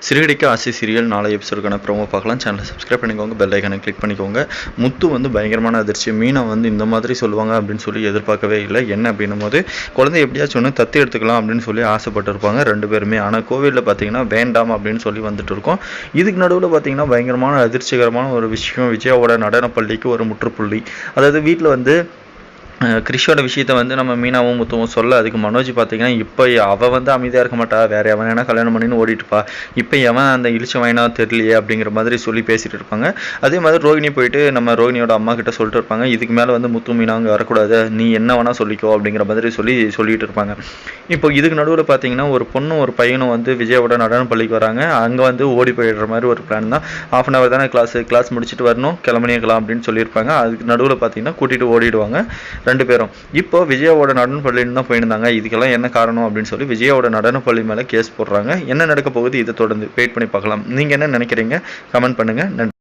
சிறுகடிக்க ஆசை serial 4 எபிசோடுக்கான promo பார்க்கலாம். சேனலை சப்ஸ்கிரைப் பண்ணிக்கோங்க, பெல் ஐக்கனை கிளிக் பண்ணிக்கோங்க. முத்து வந்து பயங்கரமான அதிர்ச்சி. மீனா வந்து இந்த மாதிரி சொல்லுவாங்க அப்படின்னு சொல்லி எதிர்பார்க்கவே இல்லை. என்ன அப்படின்னும் போது குழந்தை எப்படியாச்சும் ஒன்று தத்து எடுத்துக்கலாம் அப்படின்னு சொல்லி ஆசைப்பட்டுருப்பாங்க 2 பேருமே. ஆனால் கோவிலில் பார்த்தீங்கன்னா வேண்டாம் அப்படின்னு சொல்லி வந்துட்டு இருக்கோம். இதுக்கு நடுவில் பார்த்தீங்கன்னா பயங்கரமான அதிர்ச்சிகரமான ஒரு விஷயம். விஜயாவோட நடன பள்ளிக்கு ஒரு முற்றுப்புள்ளி. அதாவது வீட்டில் வந்து கிறிஷோட விஷயத்த வந்து நம்ம மீனாவும் முத்துவும் சொல்ல, அதுக்கு மனோஜ் பார்த்தீங்கன்னா இப்போ அவள் வந்து அமைதியாக இருக்க மாட்டா, வேற எவன் வேணா கல்யாணம் பண்ணின்னு ஓடிட்டுப்பா, இப்போ எவன் அந்த இழிச்ச வாயினா தெரியலையே அப்படிங்கிற மாதிரி சொல்லி பேசிட்டு இருப்பாங்க. அதே மாதிரி ரோகிணி போயிட்டு நம்ம ரோகிணியோட அம்மா கிட்ட சொல்லிட்டு இருப்பாங்க, இதுக்கு மேலே வந்து முத்து மீனா அங்கே வரக்கூடாது, நீ என்ன வேணா சொல்லிக்கோ அப்படிங்கிற மாதிரி சொல்லிட்டு இருப்பாங்க. இப்போ இதுக்கு நடுவில் பார்த்தீங்கன்னா ஒரு பொண்ணும் ஒரு பையனும் வந்து விஜயோட நடன பள்ளிக்கு வராங்க. அங்கே வந்து ஓடி போயிடுற மாதிரி ஒரு பிளான் தான். ½ hour தானே கிளாஸ் முடிச்சுட்டு வரணும், கிளம்பிக்கலாம் அப்படின்னு சொல்லியிருப்பாங்க. அதுக்கு நடுவில் பார்த்தீங்கன்னா கூட்டிகிட்டு ஓடிடுவாங்க 2 பேரும். இப்போ விஜயாவோட நடன பள்ளின்னு தான் போயிருந்தாங்க. இதுக்கெல்லாம் என்ன காரணம் அப்படின்னு சொல்லி விஜயாவோட நடன பள்ளி மேலே கேஸ் போடுறாங்க. என்ன நடக்க போகுது, இதை தொடர்ந்து வெயிட் பண்ணி பார்க்கலாம். நீங்கள் என்ன நினைக்கிறீங்க? கமெண்ட் பண்ணுங்கள். நன்றி.